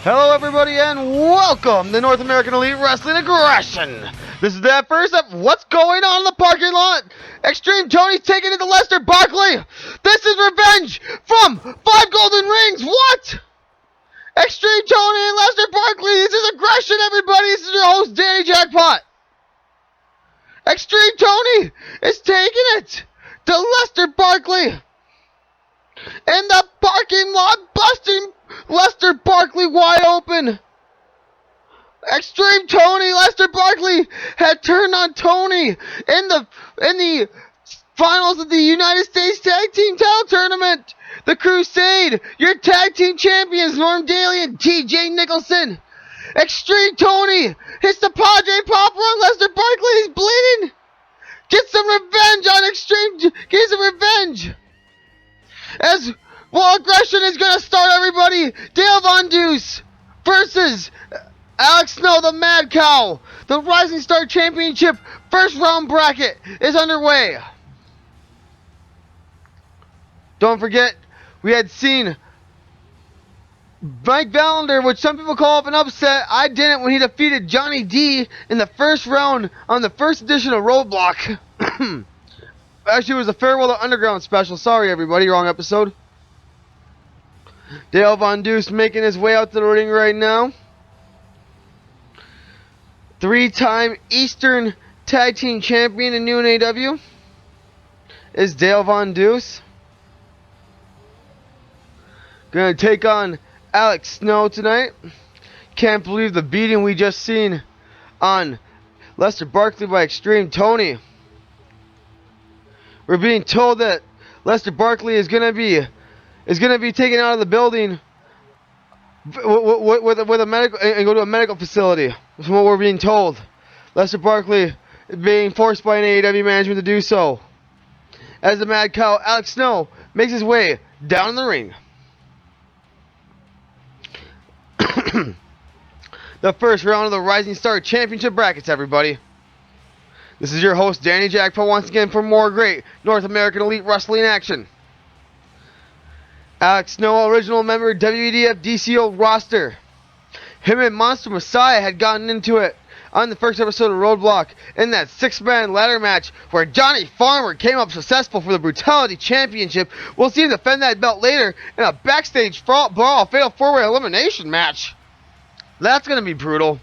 Hello everybody and welcome to North American Elite Wrestling Aggression. This is the first of what's going on in the parking lot. Xtreme Tony's taking it to Lester Barkley. This is revenge from 5 golden rings. What? Xtreme Tony and Lester Barkley. This is aggression, everybody. This is your host, Danny Jackpot. Xtreme Tony is taking it to Lester Barkley in the parking lot, busting Lester Barkley wide open. Xtreme Tony, Lester Barkley had turned on Tony in the finals of the United States Tag Team Title Tournament. The Crusade, your tag team champions, Dailey and TJ Nicholson. Xtreme Tony hits the Padre Popper on Lester Barkley. He's bleeding. Get some revenge on Xtreme. Get some revenge. As well, aggression is going to start, everybody. Dale Von Deuce versus Alex Snow, the Mad Cow. The Rising Star Championship first round bracket is underway. Don't forget, we had seen Mike Valander, which some people call up an upset. I didn't when he defeated Johnny D in the first round on the first edition of Roadblock. Actually, it was a Farewell to Underground special. Sorry, everybody. Wrong episode. Dale Von Deuce making his way out to the ring right now. 3-time Eastern Tag Team Champion in New-NAEW is Dale Von Deuce. Gonna take on Alex Snow tonight. Can't believe the beating we just seen on Lester Barkley by Xtreme Tony. We're being told that Lester Barkley is gonna be taken out of the building with a medical and go to a medical facility. That's what we're being told. Lester Barkley is being forced by NAEW management to do so. As the Mad Cow, Alex Snow makes his way down the ring. The first round of the Rising Star Championship brackets, everybody. This is your host, Danny Jackpot, once again for more great North American Elite Wrestling action. Alex Snow, original member WEDF DCO roster. Him and Monster Messiah had gotten into it on the first episode of Roadblock in that 6-man ladder match where Johnny Farmer came up successful for the Brutality Championship. We'll see him defend that belt later in a backstage brawl fatal 4-way elimination match. That's going to be brutal.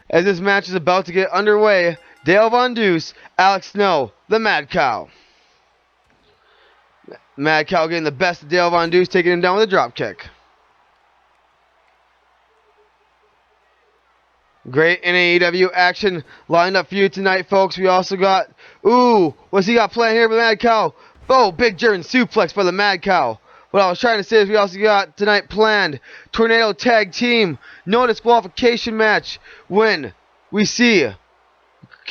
As this match is about to get underway, Dale Von Deuce, Alex Snow, the Mad Cow. Mad Cow getting the best of Dale Von Deuce, taking him down with a drop kick. Great NAEW action lined up for you tonight, folks. We also got, what's he got planned here for the Mad Cow? Oh, big German suplex by the Mad Cow. What I was trying to say is we also got tonight planned Tornado Tag Team no disqualification match when we see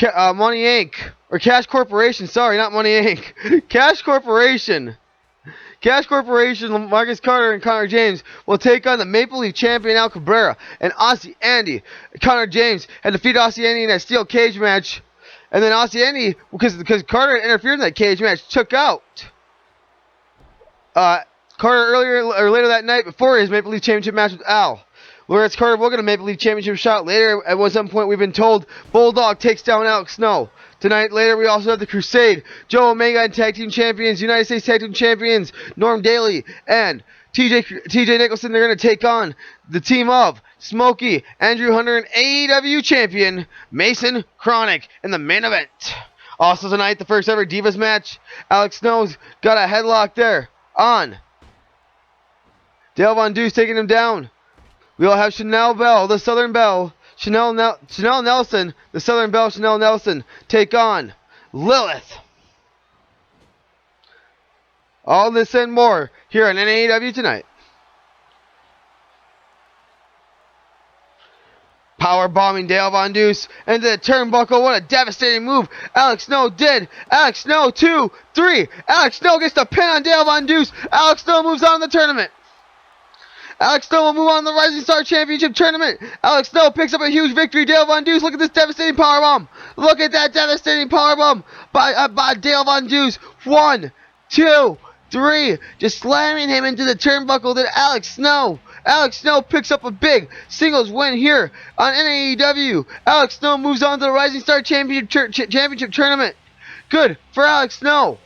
Money Inc. or Cash Corporation. Sorry, not Money Inc. Cash Corporation. Cash Corporation, Marcus Carter and Connor James will take on the Maple Leaf champion Al Cabrera and Aussie Andy. Connor James had defeated Aussie Andy in that steel cage match. And then Aussie Andy, because Carter interfered in that cage match, took out Carter earlier or later that night before his Maple Leaf Championship match with Al. Whereas Carter will get a Maple Leaf Championship shot later. At some point, we've been told Bulldog takes down Alex Snow. Tonight, later, we also have the Crusade, Joe Omega and Tag Team Champions, United States Tag Team Champions, Norm Dailey and TJ Nicholson. They're going to take on the team of Smokey, Andrew Hunter, and AEW Champion Mason Kronik in the main event. Also tonight, the first ever Divas match. Alex Snow's got a headlock there on Dale Von Deuce, taking him down. We all have Chanel Bell, the Southern Belle, Chanel Nelson, the Southern Belle, Chanel Nelson, take on Lilith. All this and more here on NAEW tonight. Power bombing Dale Von Deuce into the turnbuckle. What a devastating move Alex Snow did. Alex Snow, 2, 3. Alex Snow gets the pin on Dale Von Deuce. Alex Snow moves on in the tournament. Alex Snow will move on to the Rising Star Championship Tournament. Alex Snow picks up a huge victory. Dale Von Deuce, look at this devastating powerbomb. Look at that devastating powerbomb by Dale Von Deuce. 1, 2, 3, just slamming him into the turnbuckle to Alex Snow. Alex Snow picks up a big singles win here on NAEW. Alex Snow moves on to the Rising Star Championship Tournament. Good for Alex Snow.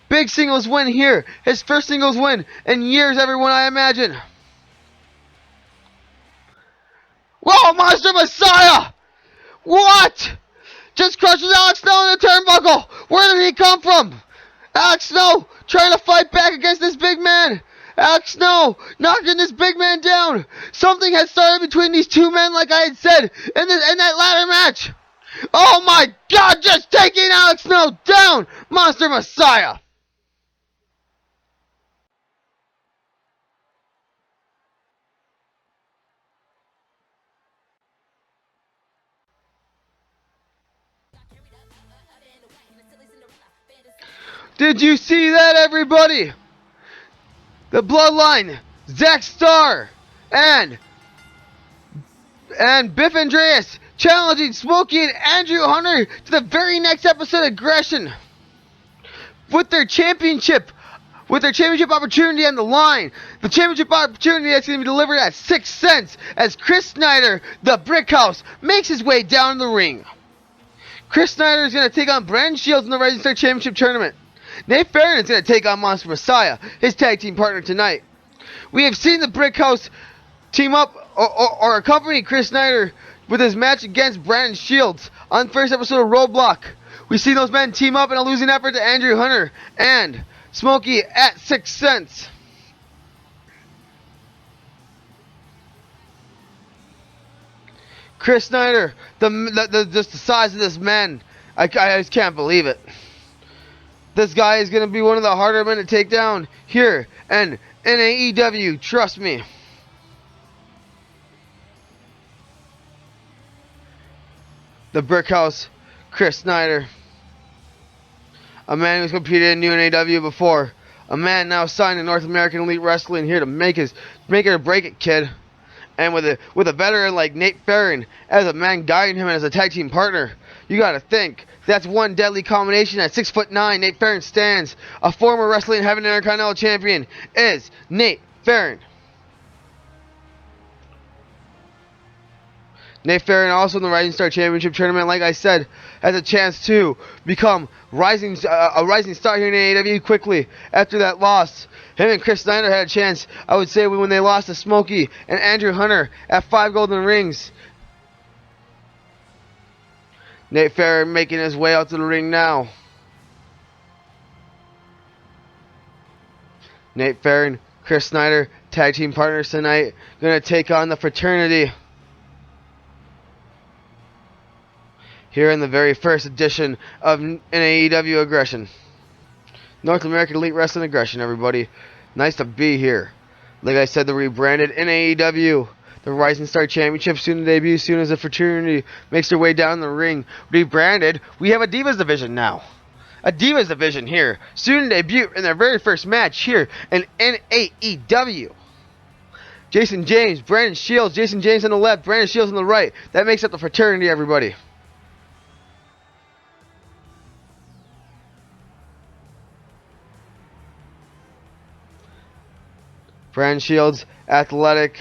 Big singles win here. His first singles win in years, everyone, I imagine. Whoa, Monster Messiah! What? Just crushes Alex Snow in the turnbuckle. Where did he come from? Alex Snow trying to fight back against this big man. Alex Snow knocking this big man down. Something had started between these two men, like I had said in that ladder match. Oh my God, just taking Alex Snow down. Monster Messiah. Did you see that, everybody? The Bloodline, Zack Starr, and Biff Andreas challenging Smokey and Andrew Hunter to the very next episode of Aggression with their championship opportunity on the line. The championship opportunity that's going to be delivered at Sixth Sense as Chris Snyder, the Brickhouse, makes his way down the ring. Chris Snyder is going to take on Brandon Shields in the Rising Star Championship Tournament. Nate Farron is going to take on Monster Messiah, his tag team partner tonight. We have seen the Brickhouse team up or accompany Chris Snyder with his match against Brandon Shields on the first episode of Roadblock. We've seen those men team up in a losing effort to Andrew Hunter and Smokey at Sixth Sense. Chris Snyder, just the size of this man, I just can't believe it. This guy is going to be one of the harder men to take down here and NAEW, trust me. The Brickhouse, Chris Snyder. A man who's competed in New-NAW before. A man now signed to North American Elite Wrestling here to make it or break it, kid. And with a veteran like Nate Farron as a man guiding him as a tag team partner, you gotta think that's one deadly combination. At 6'9", Nate Farron stands. A former Wrestling Heaven Intercontinental Champion is Nate Farron. Nate Farron also in the Rising Star Championship Tournament, like I said, has a chance to become a rising star here in AEW quickly after that loss. Him and Chris Snyder had a chance, I would say, when they lost to Smokey and Andrew Hunter at 5 Golden Rings. Nate Farron making his way out to the ring now. Nate Farron, Chris Snyder, tag team partners tonight, going to take on the Fraternity. Here in the very first edition of NAEW Aggression. North American Elite Wrestling Aggression, everybody. Nice to be here. Like I said, the rebranded NAEW. The Rising Star Championship soon to debut, soon as the Fraternity makes their way down the ring. Rebranded, we have a Divas division now. A Divas division here. Soon to debut in their very first match here in NAEW. Jason James, Brandon Shields. Jason James on the left, Brandon Shields on the right. That makes up the Fraternity, everybody. Brandon Shields, athletic,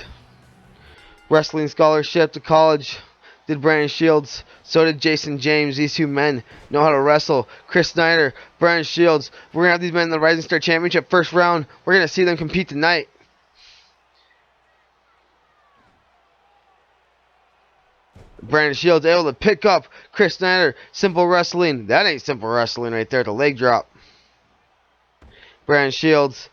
wrestling scholarship to college. Did Brandon Shields. So did Jason James. These two men know how to wrestle. Chris Snyder, Brandon Shields. We're going to have these men in the Rising Star Championship first round. We're going to see them compete tonight. Brandon Shields able to pick up Chris Snyder. Simple wrestling. That ain't simple wrestling right there. The leg drop. Brandon Shields.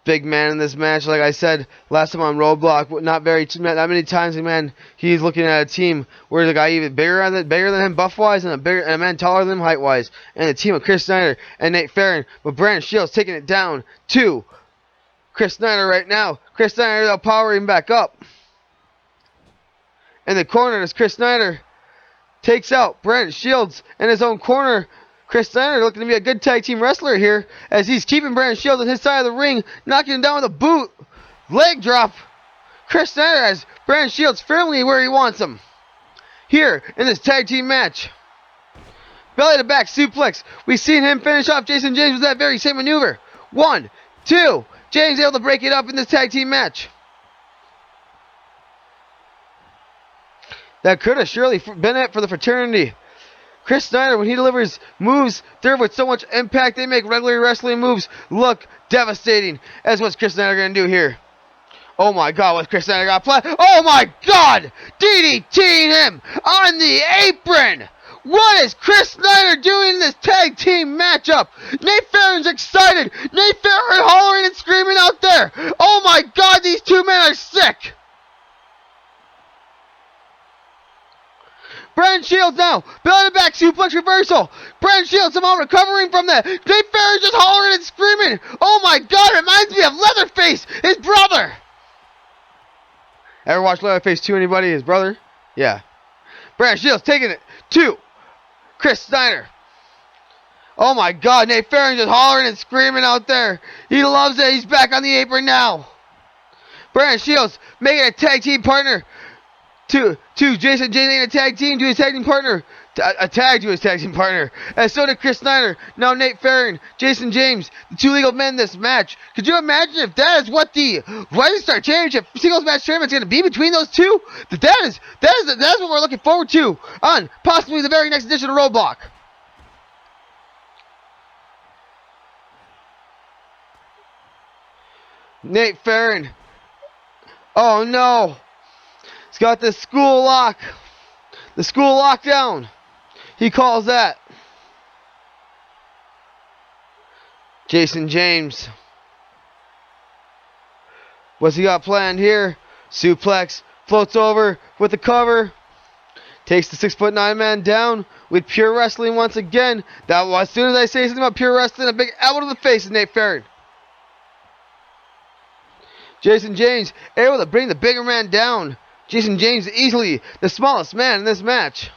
Big man in this match, like I said last time on Roadblock, not many times, man. He's looking at a team where the guy even bigger than him buff-wise and a man taller than him height-wise. And the team of Chris Snyder and Nate Farron, but Brandon Shields taking it down to Chris Snyder right now. Chris Snyder now powering back up. In the corner as Chris Snyder takes out Brandon Shields in his own corner. Chris Snyder looking to be a good tag team wrestler here as he's keeping Brandon Shields on his side of the ring, knocking him down with a boot. Leg drop. Chris Snyder has Brandon Shields firmly where he wants him. Here in this tag team match. Belly to back suplex. We've seen him finish off Jason James with that very same maneuver. 1, 2. James able to break it up in this tag team match. That could have surely been it for the fraternity. Chris Snyder, when he delivers moves there with so much impact, they make regular wrestling moves look devastating. That's what Chris Snyder going to do here. Oh my God, what's Chris Snyder got planned? Oh my God! DDTing him on the apron! What is Chris Snyder doing in this tag team matchup? Nate Farron's excited! Nate Farron hollering and screaming out there! Oh my God, these two men are sick! Brandon Shields now, building back suplex reversal. Brandon Shields somehow recovering from that. Nate Farron just hollering and screaming. Oh my God, it reminds me of Leatherface, his brother. Ever watch Leatherface 2, anybody? His brother? Yeah. Brandon Shields taking it to Chris Snyder. Oh my God, Nate Farron just hollering and screaming out there. He loves it. He's back on the apron now. Brandon Shields making a tag team partner to Jason James in a tag team to his tag team partner. A tag to his tag team partner. And so did Chris Snyder. Now Nate Farron, Jason James, the two legal men in this match. Could you imagine if that is what the Rising Star Championship singles match tournament is going to be between those two? That's what we're looking forward to on possibly the very next edition of Roadblock. Nate Farron. Oh no. He's got the school lock. The school lockdown. He calls that. Jason James. What's he got planned here? Suplex. Floats over with the cover. Takes the 6'9" man down with pure wrestling once again. That was, as soon as I say something about pure wrestling, a big elbow to the face of Nate Farron. Jason James able to bring the bigger man down. Jason James easily the smallest man in this match.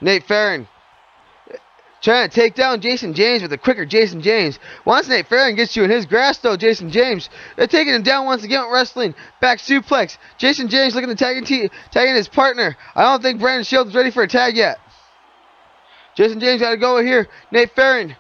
Nate Farron trying to take down Jason James with a quicker Jason James. Once Nate Farron gets you in his grasp though, Jason James, they're taking him down once again with wrestling. Back suplex. Jason James looking to tagging his partner. I don't think Brandon Shields is ready for a tag yet. Jason James got to go here. Nate Farron.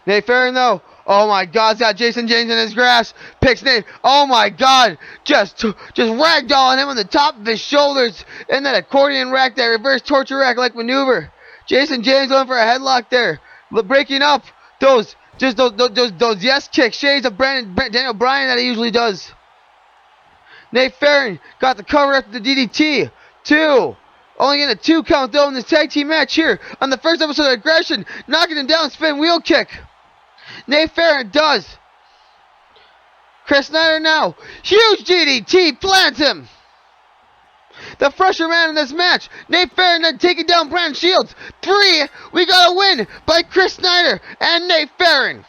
Nate Farron though, oh my God, he's got Jason James in his grasp. Picks Nate, oh my God, just ragdolling him on the top of his shoulders in that accordion rack, that reverse torture rack like maneuver. Jason James going for a headlock there, breaking up those yes kicks, shades of Daniel Bryan that he usually does. Nate Farron got the cover after the DDT. 2. Only in a 2 count though in this tag team match here on the first episode of Aggression, knocking him down, spin wheel kick. Nate Farron does. Chris Snyder now. Huge DDT plants him. The fresher man in this match. Nate Farron then taking down Brandon Shields. 3. We got a win by Chris Snyder and Nate Farron.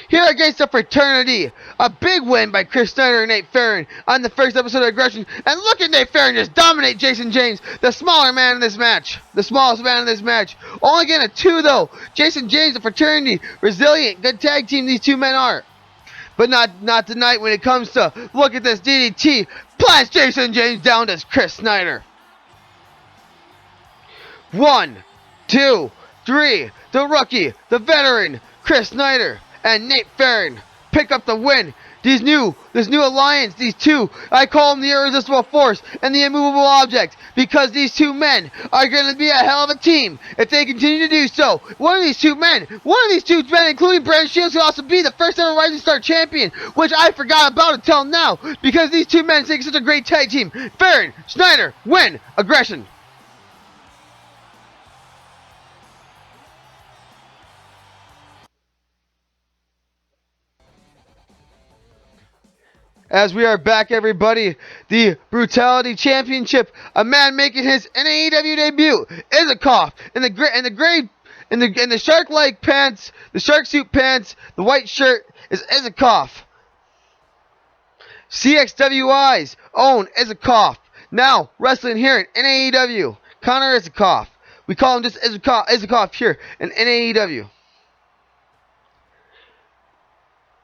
Here against the fraternity. A big win by Chris Snyder and Nate Farron on the first episode of Aggression. And look at Nate Farron just dominate Jason James, the smaller man in this match. The smallest man in this match. Only getting a 2 though. Jason James, the fraternity, resilient, good tag team these two men are. But not tonight when it comes to, look at this DDT. Plants Jason James down to Chris Snyder. 1, 2, 3. The rookie, the veteran, Chris Snyder and Nate Farron pick up the win. This new alliance, these two, I call them the irresistible force and the immovable object, because these two men are going to be a hell of a team if they continue to do so. One of these two men, including Brandon Shields, will also be the first ever Rising Star champion, which I forgot about until now, because these two men make such a great tag team. Farron, Snyder, win. Aggression. As we are back, everybody, the Brutality Championship, a man making his NAEW debut, Isacoff, in the shark-like pants, the shark suit pants, the white shirt is Isacoff. CXWI's own Isacoff, now wrestling here in NAEW. Connor Isacoff. We call him just Isacoff here in NAEW.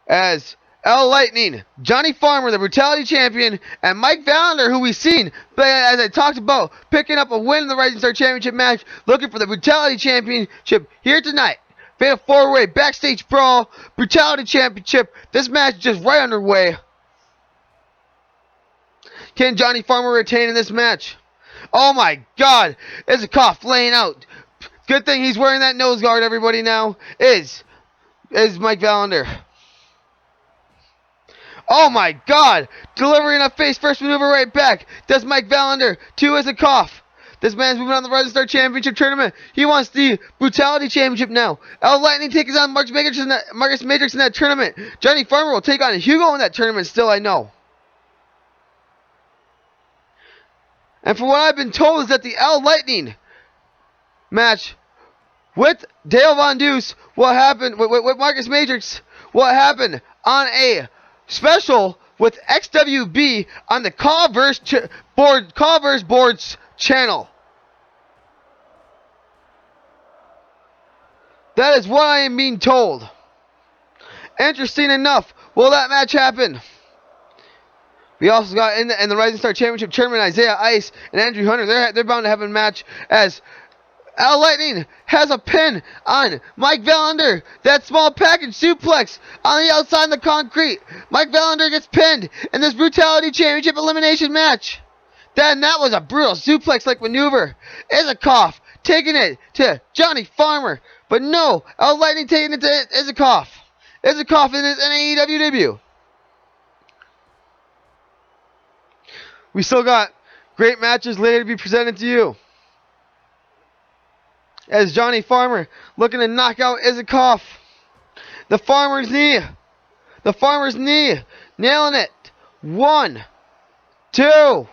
As L Lightning, Johnny Farmer, the Brutality Champion, and Mike Valander, who we've seen, as I talked about, picking up a win in the Rising Star Championship match, looking for the Brutality Championship here tonight. Fatal 4-way Backstage Brawl, Brutality Championship. This match is just right underway. Can Johnny Farmer retain in this match? Oh my God, Isacoff laying out. Good thing he's wearing that nose guard, everybody, now, is Mike Valander. Oh my God! Delivering a face first maneuver right back. Does Mike Valander to Isacoff. This man's moving on the Rising Star Championship tournament. He wants the Brutality Championship now. L Lightning takes on Marcus Matrix in that tournament. Johnny Farmer will take on Hugo in that tournament still, I know. And from what I've been told is that the L Lightning match with Dale Von Deuce will happen, with Marcus Matrix, will happen on a special with XWB on the Callverse Boards channel. That is what I am being told. Interesting enough, will that match happen? We also got in the Rising Star Championship tournament, Isaiah Ice and Andrew Hunter. They're bound to have a match as L Lightning has a pin on Mike Valander. That small package suplex on the outside of the concrete. Mike Valander gets pinned in this Brutality Championship elimination match. Then that was a brutal suplex-like maneuver. Isacoff taking it to Johnny Farmer. But no, L Lightning taking it to Isacoff. Isacoff in his NAEW debut. We still got great matches later to be presented to you. As Johnny Farmer looking to knock out Isacoff. The Farmer's knee. The Farmer's knee. Nailing it. 1, 2,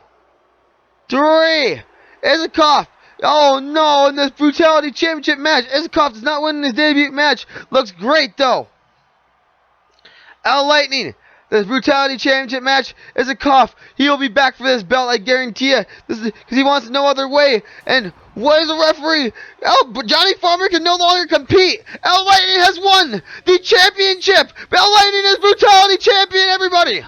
3. Isacoff. Oh no, in this Brutality Championship match. Isacoff does not win in his debut match. Looks great though. L Lightning. This Brutality Championship match is a cough. He will be back for this belt, I guarantee you. This is because he wants it no other way. And what is the referee? Johnny Farmer can no longer compete. L Lightning has won the championship. L Lightning is Brutality Champion, everybody.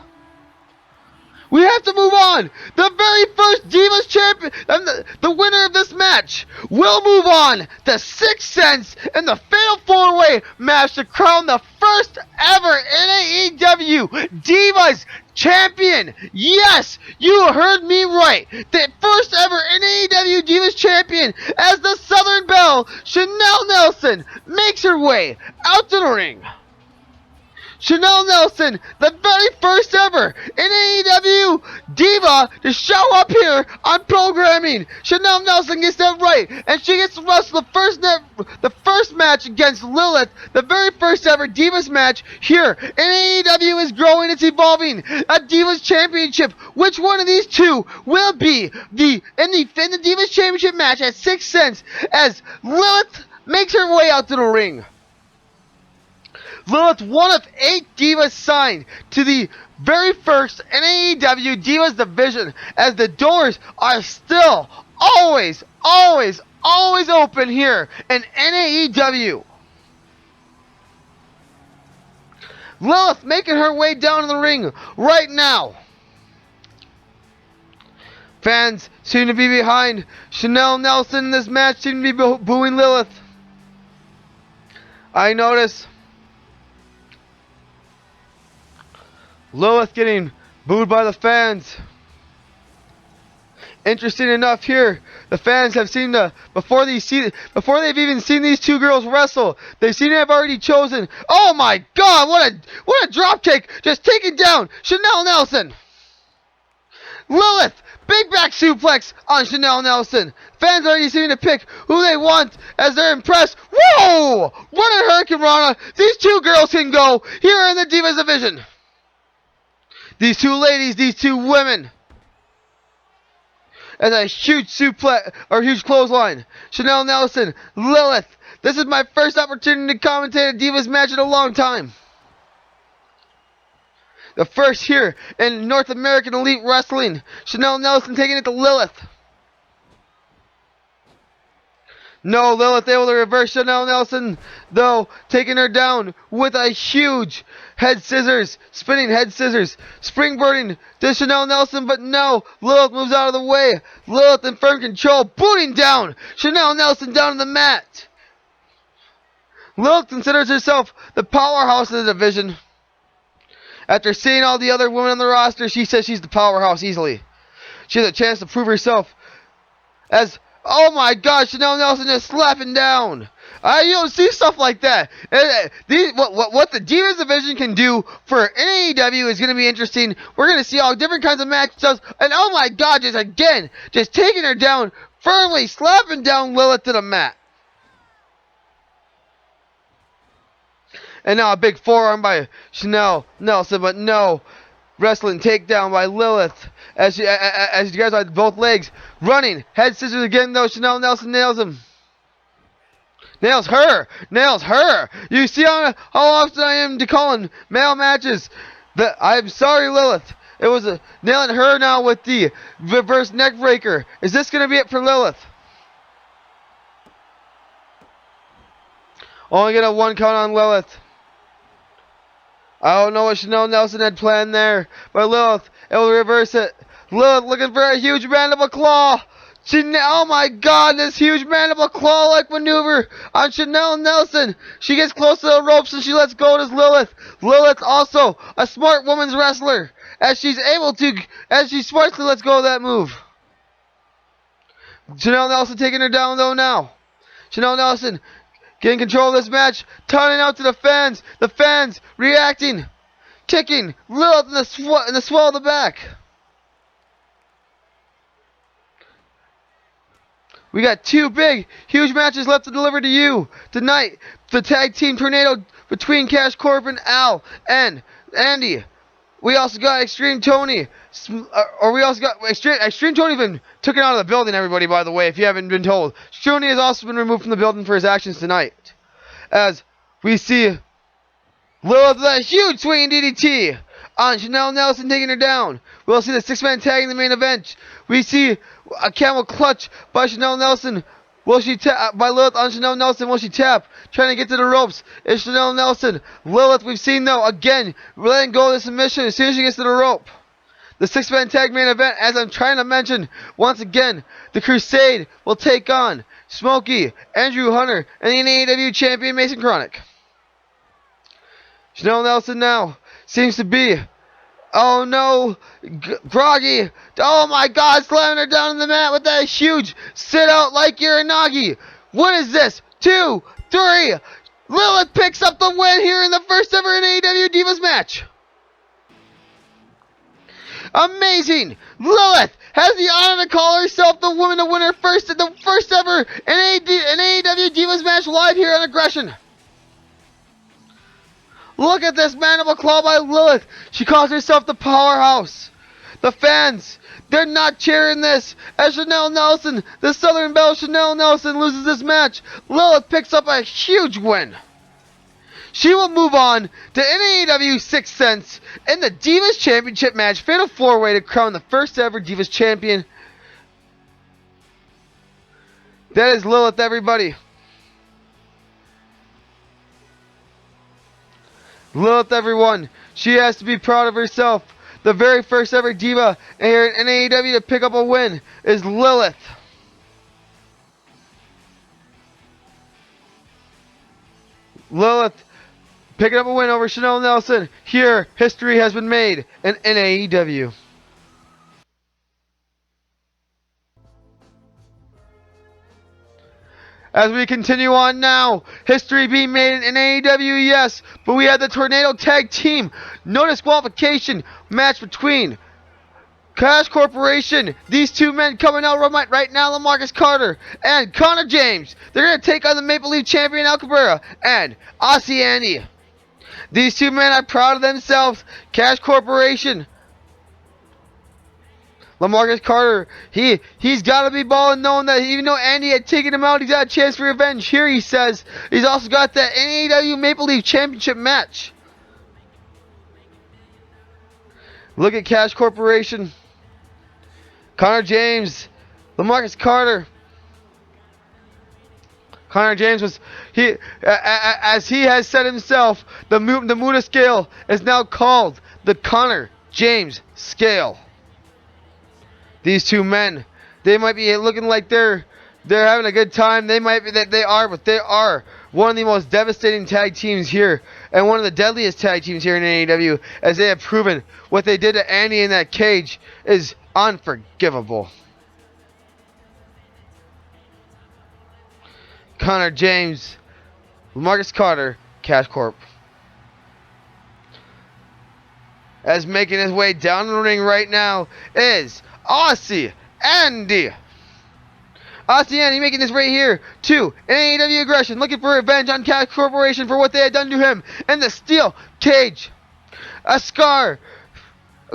We have to move on. The very first Divas Champion, and the winner of this match will move on to Sixth Sense in the Fatal 4-Way match to crown the first ever NAEW Divas Champion. Yes, you heard me right. The first ever NAEW Divas Champion as the Southern Belle, Chanel Nelson, makes her way out to the ring. Chanel Nelson, the very first ever NAEW Diva to show up here on programming. Chanel Nelson gets that right, and she gets to wrestle the first match against Lilith, the very first ever Divas match here. NAEW is growing, it's evolving. A Divas Championship. Which one of these two will be in the Divas Championship match at Sixth Sense as Lilith makes her way out to the ring? Lilith, one of 8 Divas signed to the very first NAEW Divas division, as the doors are still always open here in NAEW. Lilith making her way down to the ring right now. Fans seem to be behind Chanel Nelson in this match, seem to be booing Lilith. I notice Lilith getting booed by the fans. Interesting enough here, the fans have seemed to, before they've even seen these two girls wrestle, they seem to have already chosen. Oh my God, what a drop kick, just taking down Chanel Nelson. Lilith, big back suplex on Chanel Nelson. Fans already seem to pick who they want as they're impressed. Whoa! What a Hurricane Rana. These two girls can go here in the Divas division. These two ladies, these two women. As a huge suplex, or huge clothesline. Chanel Nelson, Lilith. This is my first opportunity to commentate a Divas match in a long time. The first here in North American Elite Wrestling. Chanel Nelson taking it to Lilith. No, Lilith able to reverse Chanel Nelson, though, taking her down with a huge head scissors, spinning head scissors, springboarding to Chanel Nelson, but no, Lilith moves out of the way. Lilith in firm control, booting down Chanel Nelson down on the mat. Lilith considers herself the powerhouse of the division. After seeing all the other women on the roster, she says she's the powerhouse easily. She has a chance to prove herself as, oh my God, Chanel Nelson is slapping down. You don't see stuff like that. What the Divas division can do for NAEW is going to be interesting. We're going to see all different kinds of matchups. And oh my God, just taking her down, firmly slapping down Lilith to the mat. And now a big forearm by Chanel Nelson, but no. Wrestling takedown by Lilith as she grabs on both legs. Running. Head scissors again, though. Chanel Nelson nails him. Nails her. Nails her. You see how often I am calling male matches. I'm sorry, Lilith. It was nailing her now with the reverse neck breaker. Is this going to be it for Lilith? Only get a 1 count on Lilith. I don't know what Chanel Nelson had planned there, but Lilith able to reverse it. Lilith looking for a huge mandible claw. Oh my God, this huge mandible claw-like maneuver on Chanel Nelson. She gets close to the ropes and she lets go as Lilith. Lilith also a smart woman's wrestler as she smartly lets go of that move. Chanel Nelson taking her down though now. Chanel Nelson getting control of this match, turning out to the fans reacting, kicking Lilith in the swell of the back. We got 2 big, huge matches left to deliver to you tonight. The tag team tornado between Cash Corp and Al and Andy. We also got Xtreme Tony. Xtreme Tony been taken out of the building, everybody, by the way, if you haven't been told. Tony has also been removed from the building for his actions tonight. As we see Lilith with a huge swinging DDT on Chanel Nelson taking her down. We'll see the 6-man tag in the main event. We see a camel clutch by Chanel Nelson. Will she tap by Lilith on Chanel Nelson? Will she tap? Trying to get to the ropes. It's Chanel Nelson. Lilith, we've seen though, again, letting go of the submission as soon as she gets to the rope. The 6-man tag main event, as I'm trying to mention, once again, the Crusade will take on Smokey, Andrew Hunter, and the NAEW champion Mason Kronik. Chanel Nelson now seems to be, oh no, groggy. Oh my God, slamming her down on the mat with that huge sit out like Uranagi. What is this? 2, 3. Lilith picks up the win here in the first ever NAEW Divas match. Amazing! Lilith has the honor to call herself the woman to win her first ever NAEW Divas match live here on Aggression. Look at this mandible claw by Lilith. She calls herself the powerhouse. The fans, they're not cheering this. As Chanel Nelson, the Southern Belle Chanel Nelson, loses this match, Lilith picks up a huge win. She will move on to NAEW Sixth Sense in the Divas Championship match, Fatal 4-Way to crown the first ever Divas Champion. That is Lilith, everybody. Lilith, everyone. She has to be proud of herself. The very first ever diva here in NAEW to pick up a win is Lilith. Lilith picking up a win over Chanel Nelson. Here, history has been made in NAEW. As we continue on now, history being made in NAEW, yes, but we had the Tornado Tag Team no disqualification match between Cash Corporation. These 2 men coming out right now, LaMarcus Carter and Connor James. They're going to take on the Maple Leaf Champion Al Cabrera and Aussie Andy. These 2 men are proud of themselves. Cash Corporation. LaMarcus Carter, he's got to be balling, knowing that even though Andy had taken him out, he's got a chance for revenge. Here he says he's also got that NAEW Maple Leaf Championship match. Look at Cash Corporation. Connor James, LaMarcus Carter. Connor James was as he has said himself, the Muda scale is now called the Connor James scale. These two men, they might be looking like they're having a good time. They might be that they are, but they are one of the most devastating tag teams here and one of the deadliest tag teams here in NAEW, as they have proven what they did to Andy in that cage is unforgivable. Connor James, Marcus Carter, Cash Corp. As making his way down the ring right now is Aussie Andy. Aussie Andy making his way here to NAEW Aggression, looking for revenge on Cash Corporation for what they had done to him in the steel cage. A scar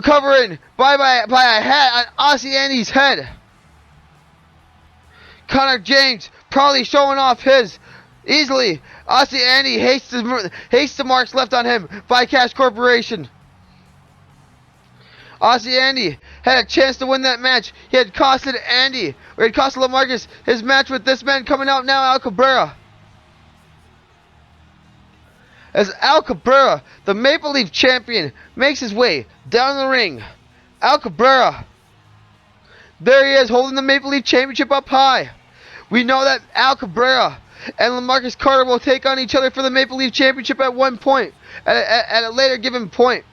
covering by a hat on Aussie Andy's head. Connor James probably showing off his easily. Aussie Andy hates the marks left on him by Cash Corporation. Aussie Andy had a chance to win that match. He had costed Andy, or he had costed LaMarcus his match with this man coming out now, Al Cabrera. As Al Cabrera, the Maple Leaf champion, makes his way down the ring. Al Cabrera. There he is, holding the Maple Leaf Championship up high. We know that Al Cabrera and LaMarcus Carter will take on each other for the Maple Leaf Championship at one point, at a later given point.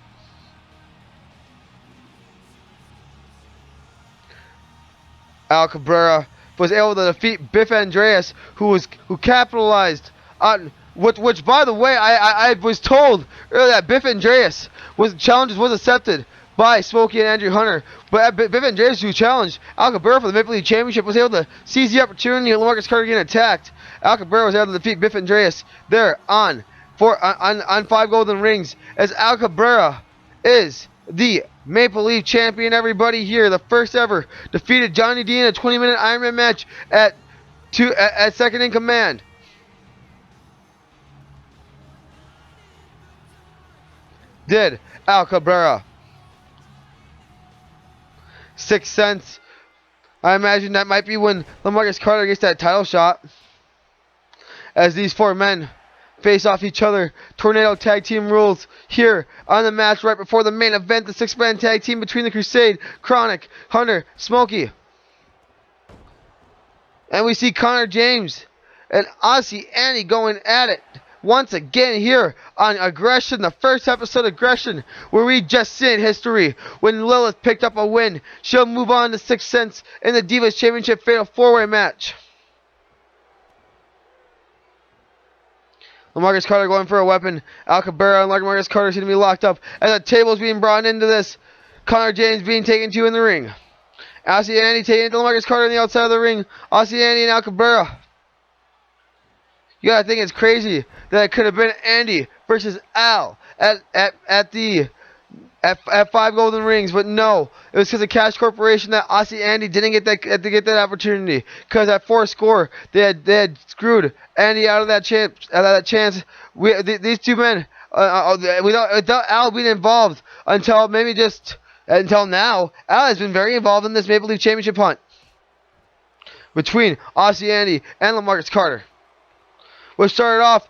Al Cabrera was able to defeat Biff Andreas, who capitalized on which by the way, I was told earlier that Biff Andreas was accepted by Smokey and Andrew Hunter, but Biff Andreas, who challenged Al Cabrera for the Maple Leaf Championship, was able to seize the opportunity and LaMarcus Carter getting attacked. Al Cabrera was able to defeat Biff Andreas there on 5 golden rings, as Al Cabrera is the Maple Leaf champion. Everybody here, the first ever, defeated Johnny D in a 20-minute Iron Man match at second in command. Did Al Cabrera. Sixth Sense. I imagine that might be when LaMarcus Carter gets that title shot, as these four men face off each other. Tornado tag team rules here on the match right before the main event. The 6-man tag team between the Crusade, Kronik, Hunter, Smokey. And we see Connor James and Aussie Andy going at it once again here on Aggression, the first episode of Aggression, where we just seen history when Lilith picked up a win. She'll move on to Sixth Sense in the Divas Championship Fatal 4-Way match. LaMarcus Carter going for a weapon. Al Cabrera and LaMarcus Carter seem to be locked up as a table's being brought into this. Connor James being taken to in the ring. Aussie Andy taking it to LaMarcus Carter on the outside of the ring. Aussie Andy and Al Cabrera. You gotta think it's crazy that it could have been Andy versus Al at 5 golden rings, but no, it was because of Cash Corporation that Aussie Andy didn't get that opportunity. Because at 4 score, they had screwed Andy out of that chance. These two men, without Al being involved until now, Al has been very involved in this Maple Leaf Championship hunt between Aussie Andy and LaMarcus Carter, which started off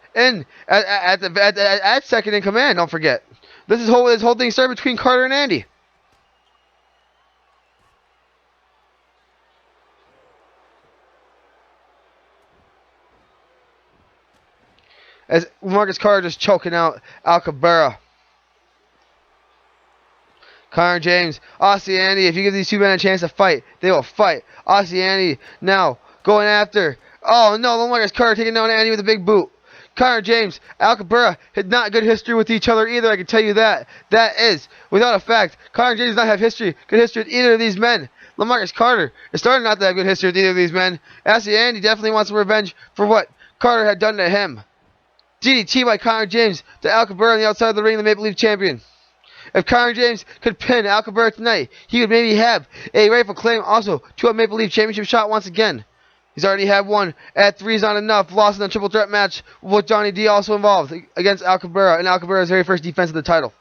at second in command. Don't forget, this whole thing started between Carter and Andy. As Marcus Carter just choking out Al Cabrera. Connor James, Aussie Andy, if you give these two men a chance to fight, they will fight. Aussie Andy now going after. Oh no, Marcus Carter taking down Andy with a big boot. Connor James, Al Cabrera had not good history with each other either, I can tell you that. That is, without a fact, Connor James does not have good history with either of these men. LaMarcus Carter is starting not to have good history with either of these men. Aussie Andy definitely wants some revenge for what Carter had done to him. DDT by Connor James to Al Cabrera on the outside of the ring, the Maple Leaf champion. If Connor James could pin Al Cabrera tonight, he would maybe have a rightful claim also to a Maple Leaf championship shot once again. He's already had one at 3's not enough. Lost in a triple threat match with Johnny D also involved against Al Cabrera in Al Cabrera's very first defense of the title.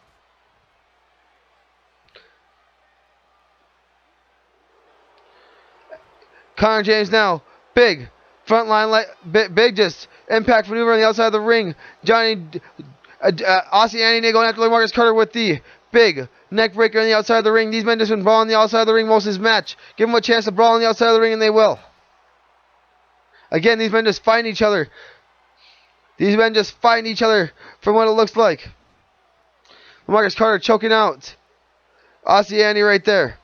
Connor James now, big Front line, like big just impact maneuver on the outside of the ring. Johnny, Aussie Andy going after Marcus Carter with the big neck breaker on the outside of the ring. These men just been brawling on the outside of the ring most of this match. Give them a chance to brawl on the outside of the ring, and they will. Again, these men just fighting each other. These men just fighting each other from what it looks like. Marcus Carter choking out Aussie Andy right there.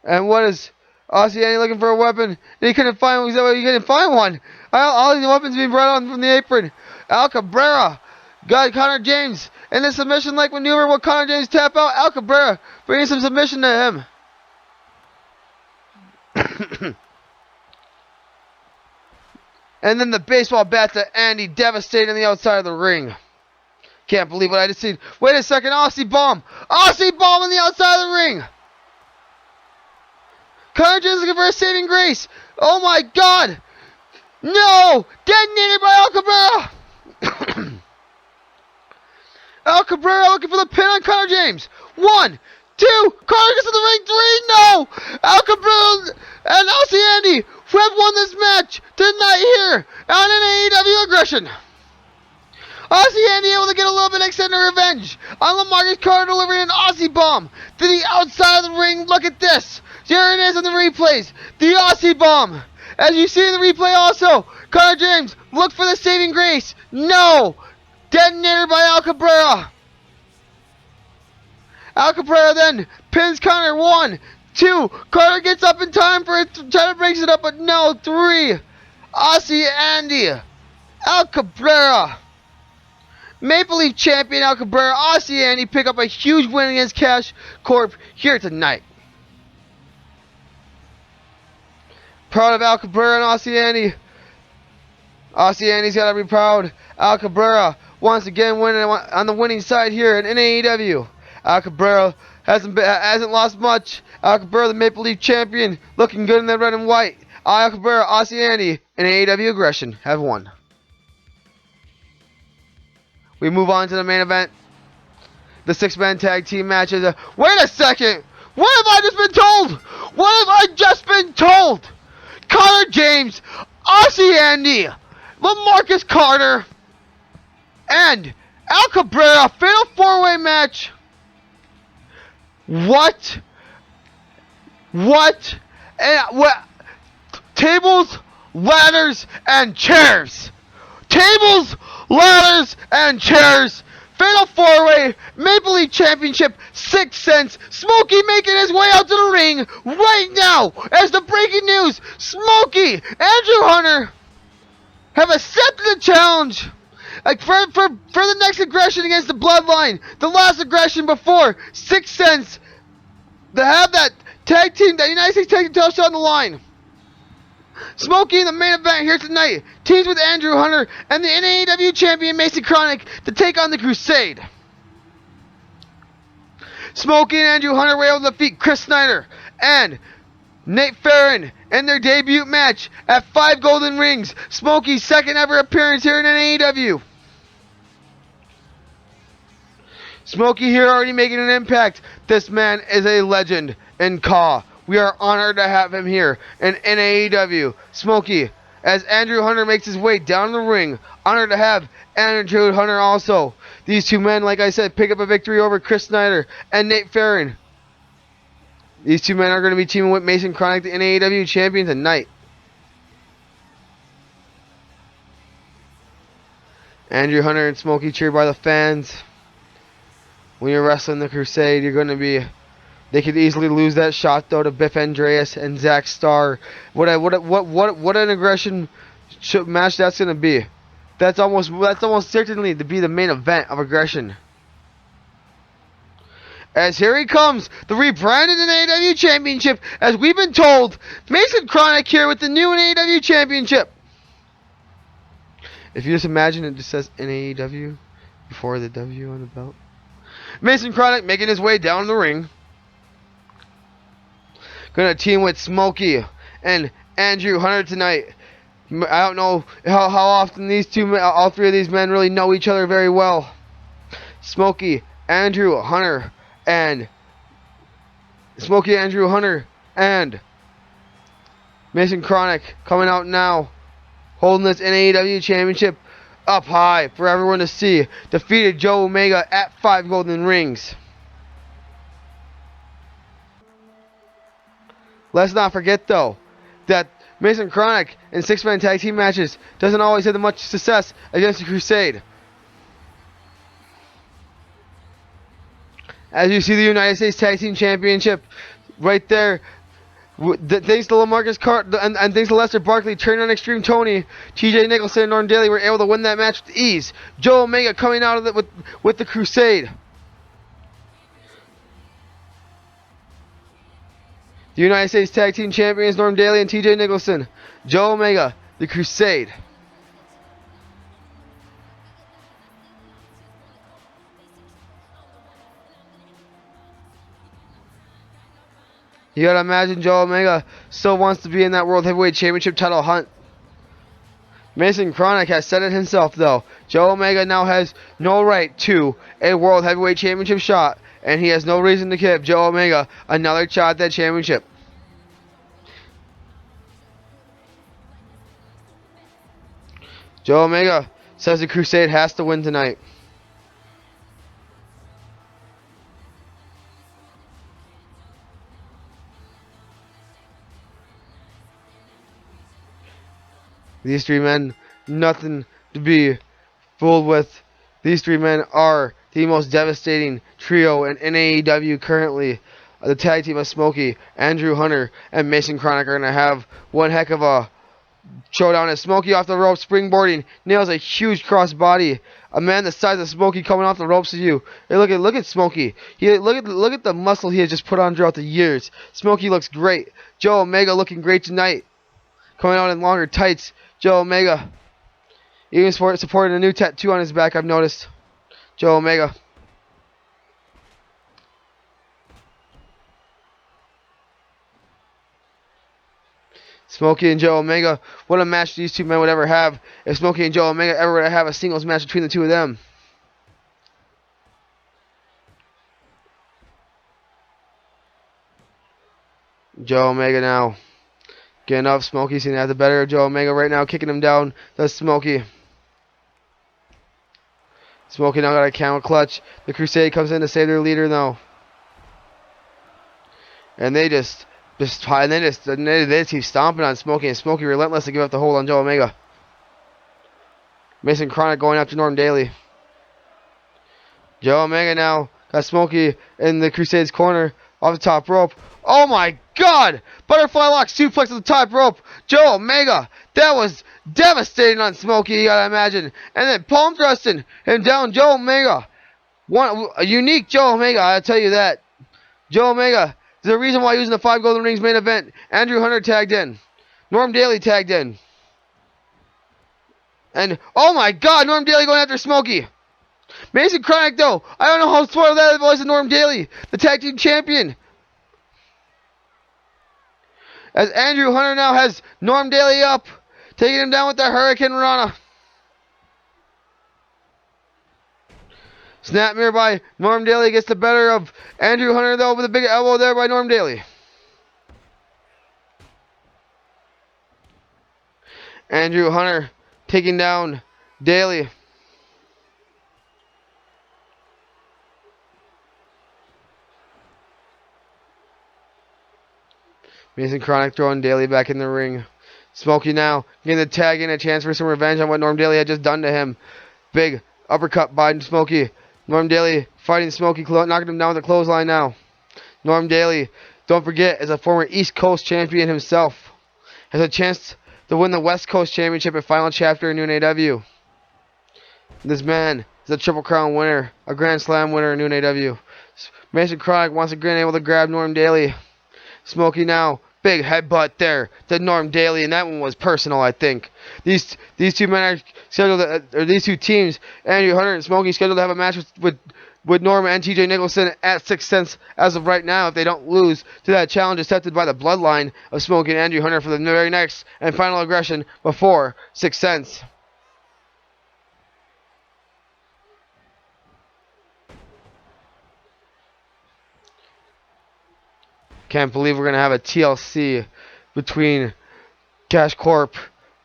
And what is Aussie Andy looking for a weapon? And he couldn't find one. He couldn't find one. All these weapons being brought on from the apron. Al Cabrera got Connor James in the submission-like maneuver. Will Connor James tap out? Al Cabrera bringing some submission to him. And then the baseball bat to Andy, devastating on the outside of the ring. Can't believe what I just seen. Wait a second, Aussie bomb. Aussie bomb on the outside of the ring. Connor James looking for a saving grace. Oh my God. No! Detonated by Al Cabrera. Al Cabrera looking for the pin on Connor James. 1, 2. Connor gets in the ring. 3. No! Al Cabrera and Aussie Andy who have won this match tonight here on NAEW Aggression. Aussie Andy able to get a little bit extended revenge on Marcus Carter, delivering an Aussie bomb to the outside of the ring. Look at this. Here it is on the replays. The Aussie bomb. As you see in the replay also, Connor James look for the saving grace. No. Detonated by Al Cabrera. Al Cabrera then pins Connor. 1, 2. Carter gets up in time for it. Trying to break it up, but no. 3. Aussie Andy. Al Cabrera. Maple Leaf champion Al Cabrera. Aussie Andy pick up a huge win against Cash Corp here tonight. Proud of Al Cabrera and Aussie Andy. Aussie Andy's got to be proud. Al Cabrera once again winning on the winning side here at NAEW. Al Cabrera hasn't lost much. Al Cabrera, the Maple Leaf champion, looking good in that red and white. Al Cabrera, Aussie Andy, and NAEW Aggression have won. We move on to the main event. The 6-man tag team matches. Wait a second! What have I just been told? What have I just been told? Connor James, Aussie Andy, LaMarcus Carter, and Al Cabrera, fatal 4-way match. What? And what? Tables, ladders, and chairs. Tables, ladders, and chairs. Fatal 4-way Maple Leaf Championship, Sixth Sense. Smokey making his way out to the ring right now. As the breaking news, Smokey, Andrew Hunter have accepted the challenge for the next aggression against the Bloodline. The last aggression before Sixth Sense to have that tag team, that United States tag team title shot on the line. Smokey in the main event here tonight teams with Andrew Hunter and the NAEW champion Mason Kronik to take on the Crusade. Smokey and Andrew Hunter were able to defeat Chris Snyder and Nate Farron in their debut match at 5 Golden Rings. Smokey's second ever appearance here in NAEW. Smokey here already making an impact. This man is a legend in CAW. We are honored to have him here in NAEW. Smokey, as Andrew Hunter makes his way down the ring, honored to have Andrew Hunter also. These two men, like I said, pick up a victory over Chris Snyder and Nate Farron. These two men are going to be teaming with Mason Kronik, the NAEW champion, tonight. Andrew Hunter and Smokey cheered by the fans. When you're wrestling the Crusade, you're going to be... They could easily lose that shot though to Biff Andreas and Zach Starr. What an aggression match that's gonna be. That's almost certainly to be the main event of aggression. As here he comes, the rebranded NAEW Championship, as we've been told, Mason Kronik here with the new NAEW Championship. If you just imagine it just says NAEW before the W on the belt. Mason Kronik making his way down the ring. Gonna team with Smokey and Andrew Hunter tonight. I don't know how often these two, all three of these men really know each other very well. Smokey, Andrew Hunter, and Smokey Andrew Hunter and Mason Kronik coming out now, holding this NAEW Championship up high for everyone to see. Defeated Joe Omega at 5 golden rings. Let's not forget though that Mason Kronik in 6-man tag team matches doesn't always have much success against the Crusade. As you see the United States Tag Team Championship right there, thanks to LaMarcus Carter and thanks to Lester Barkley turning on Xtreme Tony, TJ Nicholson and Norm Dailey were able to win that match with ease. Joe Omega coming out of it with the Crusade. The United States Tag Team Champions Norm Dailey and TJ Nicholson. Joe Omega, the Crusade. You gotta imagine Joe Omega still wants to be in that World Heavyweight Championship title hunt. Mason Kronik has said it himself though. Joe Omega now has no right to a World Heavyweight Championship shot, and he has no reason to give Joe Omega another shot at that championship. Joe Omega says the Crusade has to win tonight. These three men, nothing to be fooled with. These three men are the most devastating trio in NAEW currently. The tag team of Smokey, Andrew Hunter, and Mason Kronik are going to have one heck of a showdown as Smokey off the rope, springboarding, nails a huge crossbody. A man the size of Smokey coming off the ropes to you. Hey, look at Smokey. Look at the muscle he has just put on throughout the years. Smokey looks great. Joe Omega looking great tonight. Coming out in longer tights. Joe Omega. Even supporting a new tattoo on his back, I've noticed. Joe Omega. Smokey and Joe Omega. What a match these two men would ever have if Smokey and Joe Omega ever would have a singles match between the two of them. Joe Omega now. Getting up. Smokey's going to have the better of Joe Omega right now. Kicking him down. That's Smokey. Smokey now got a camel clutch. The Crusade comes in to save their leader though. And they just keep stomping on Smokey, and Smokey relentless to give up the hold on Joe Omega. Mason Kronik going after Norm Dailey. Joe Omega now got Smokey in the Crusade's corner off the top rope. Oh my God! Butterfly lock suplex at the top rope. Joe Omega. That was devastating on Smokey, you gotta imagine. And then palm thrusting him down. Joe Omega. A unique Joe Omega, I'll tell you that. Joe Omega. There's a reason why using the 5 Golden Rings main event. Andrew Hunter tagged in. Norm Dailey tagged in. And, oh my God, Norm Dailey going after Smokey. Mason Kronik, though. I don't know how spoiled that was of Norm Dailey, the tag team champion. As Andrew Hunter now has Norm Dailey up, taking him down with the Hurricane Rana. Snapmare by Norm Dailey gets the better of Andrew Hunter, though, with a big elbow there by Norm Dailey. Andrew Hunter taking down Dailey. Mason Kronik throwing Dailey back in the ring. Smokey now getting the tag in, a chance for some revenge on what Norm Dailey had just done to him. Big uppercut by Smokey. Norm Dailey fighting Smokey, knocking him down with a clothesline now. Norm Dailey, don't forget, is a former East Coast champion himself. Has a chance to win the West Coast Championship at Final Chapter in New-NAW. This man is a Triple Crown winner, a Grand Slam winner in New-NAW. Mason Kronik once again able to grab Norm Dailey. Smokey now, big headbutt there to Norm Dailey, and that one was personal, I think. These two men are scheduled to, or these two teams, Andrew Hunter and Smokey, scheduled to have a match with Norm and TJ Nicholson at Sixth Sense as of right now if they don't lose to that challenge accepted by the bloodline of Smokey and Andrew Hunter for the very next and final aggression before Sixth Sense. Can't believe we're going to have a TLC between Cash Corp,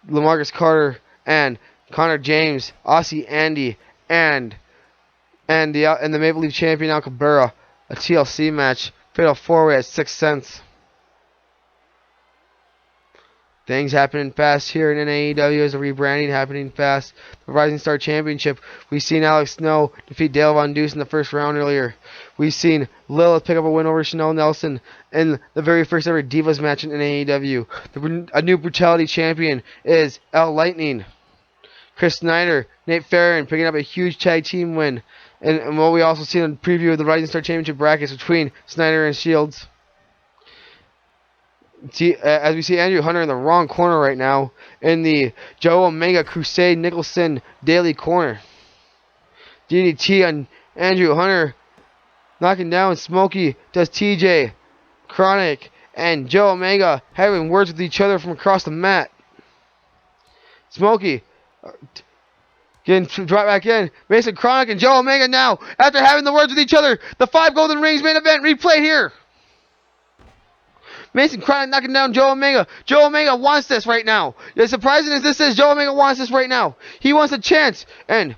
LaMarcus Carter, and Connor James, Aussie Andy, and the Maple Leaf champion Al Cabrera. A TLC match. Fatal 4-way at Sixth Sense. Things happening fast here in NAEW as a rebranding happening fast. The Rising Star Championship. We've seen Alex Snow defeat Dale Von Deuce in the first round earlier. We've seen Lilith pick up a win over Chanel Nelson in the very first ever Divas match in NAEW. A new Brutality champion is L Lightning. Chris Snyder, Nate Farron picking up a huge tag team win. And what we also seen in the preview of the Rising Star Championship brackets between Snyder and Shields. As we see Andrew Hunter in the wrong corner right now in the Joe Omega Crusade Nicholson Dailey corner. DDT on Andrew Hunter, knocking down Smokey, does TJ, Kronik, and Joe Omega having words with each other from across the mat. Smokey getting dropped back in. Mason Kronik and Joe Omega now, after having the words with each other, the 5 Golden Rings main event replay here. Mason Kronik knocking down Joe Omega. Joe Omega wants this right now. As surprising as this is, Joe Omega wants this right now. He wants a chance. And,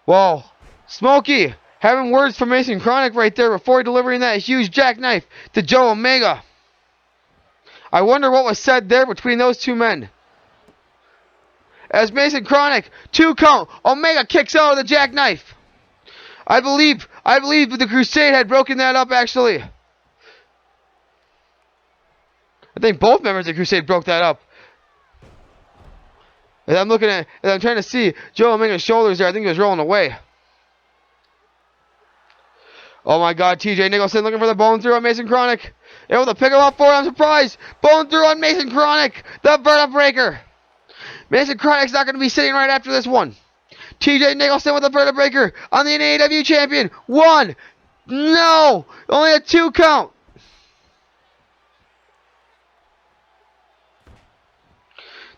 well, Smokey having words from Mason Kronik right there before delivering that huge jackknife to Joe Omega. I wonder what was said there between those two men. As Mason Kronik, 2 count, Omega kicks out of the jackknife. I believe the Crusade had broken that up, actually. I think both members of the Crusade broke that up. As I'm trying to see Joe Omega's shoulders there, I think he was rolling away. Oh my God, TJ Nicholson looking for the bone through on Mason Kronik. Able to pick him up for it, I'm surprised. Bone through on Mason Kronik, the vertebreaker. Mason Kronik's not going to be sitting right after this one. TJ Nicholson with the vertebreaker on the NAEW champion. 1. No! Only a 2 count.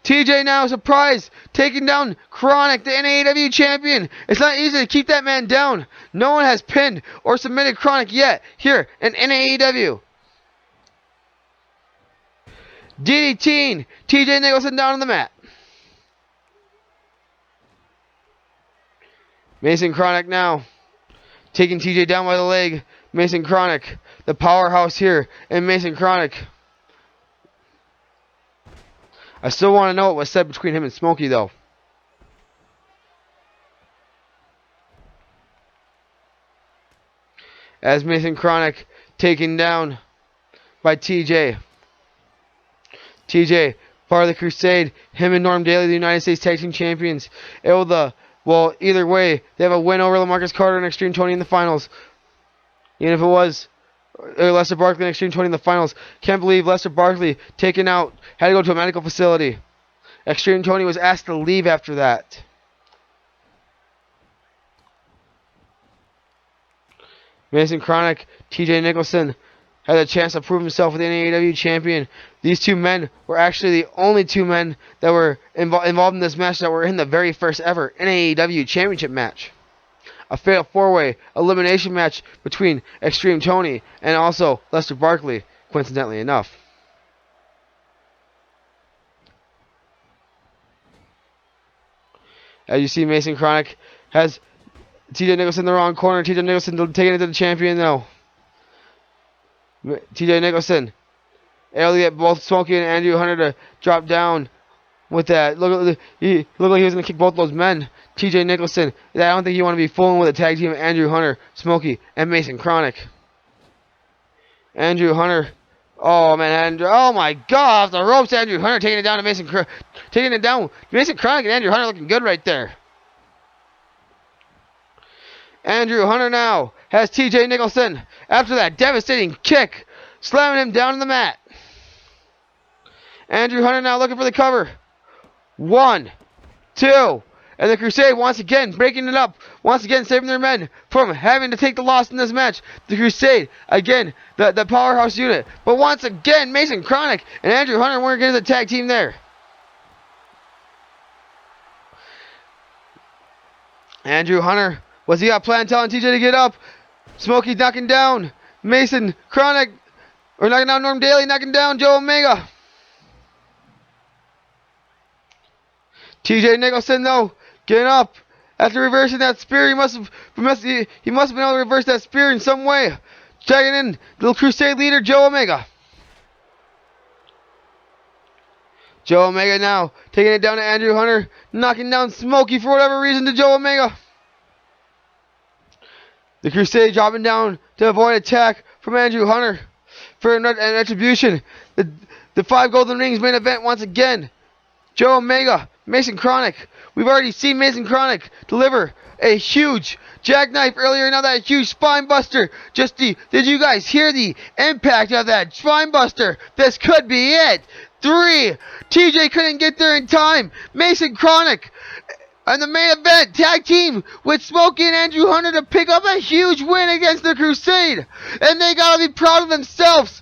TJ now surprised, taking down Kronik, the NAEW champion. It's not easy to keep that man down. No one has pinned or submitted Kronik yet here in NAEW. DDTing TJ Nicholson down on the mat. Mason Kronik now taking TJ down by the leg. Mason Kronik, the powerhouse here, and Mason Kronik. I still want to know what was said between him and Smokey, though. As Mason Kronik taken down by TJ. TJ, part of the Crusade. Him and Norm Dailey, the United States Tag Team Champions. Well, either way, they have a win over LaMarcus Carter and Xtreme Tony in the finals. Even if it was Lester Barkley and Xtreme Tony in the finals. Can't believe Lester Barkley taken out, had to go to a medical facility. Xtreme Tony was asked to leave after that. Mason Kronik, TJ Nicholson had a chance to prove himself with the NAEW champion. These 2 men were actually the only 2 men that were involved in this match that were in the very first ever NAEW championship match. A fatal 4-way elimination match between Xtreme Tony and also Lester Barkley, coincidentally enough. As you see, Mason Kronik has TJ Nicholson in the wrong corner. TJ Nicholson taking it to the champion, though. TJ Nicholson able to get both Smokey and Andrew Hunter to drop down with that. He looked like he was going to kick both those men. TJ Nicholson, I don't think you want to be fooling with a tag team of Andrew Hunter, Smokey, and Mason Kronik. Andrew Hunter, oh man, oh my God, off the ropes, Andrew Hunter taking it down to Mason Kronik. Mason Kronik and Andrew Hunter looking good right there. Andrew Hunter now has TJ Nicholson after that devastating kick, slamming him down on the mat. Andrew Hunter now looking for the cover. 1, 2, and the Crusade once again breaking it up, once again saving their men from having to take the loss in this match. The Crusade, again, the powerhouse unit. But once again, Mason Kronik and Andrew Hunter weren't getting the tag team there. Andrew Hunter, was he got plan telling TJ to get up? Smokey knocking down Mason Kronik, or knocking down Norm Dailey, knocking down Joe Omega. TJ Nicholson though, getting up after reversing that spear. He must have been able to reverse that spear in some way. Checking in the Crusade leader Joe Omega. Joe Omega now taking it down to Andrew Hunter, knocking down Smokey for whatever reason to Joe Omega. The Crusade dropping down to avoid attack from Andrew Hunter for an retribution. The 5 Golden Rings main event once again. Joe Omega, Mason Kronik. We've already seen Mason Kronik deliver a huge jackknife earlier. Now that huge spine buster. Did you guys hear the impact of that spine buster? This could be it. 3. TJ couldn't get there in time. Mason Kronik and the main event tag team with Smokey and Andrew Hunter to pick up a huge win against the Crusade. And they gotta be proud of themselves.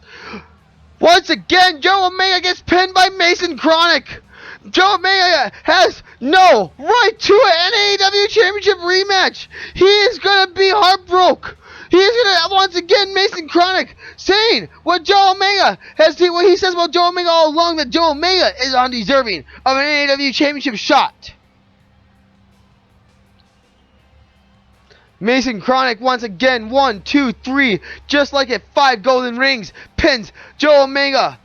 Once again, Joe Omega gets pinned by Mason Kronik. Joe Omega has no right to an NAEW Championship rematch. He is going to be heartbroken. He is going to, once again, Mason Kronik saying what Joe Omega what he says about Joe Omega all along, that Joe Omega is undeserving of an NAEW Championship shot. Mason Kronik once again, 1, 2, 3, just like it, 5 golden rings, pins Joe Omega,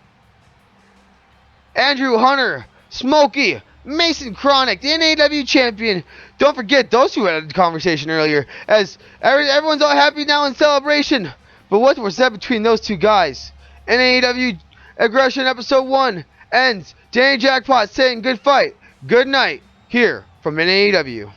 Andrew Hunter, Smokey, Mason Kronik, the NAEW champion. Don't forget, those two had a conversation earlier, as everyone's all happy now in celebration. But what was said between those two guys? NAEW Aggression Episode 1 ends. Danny Jackpot saying good fight, good night, here from NAEW.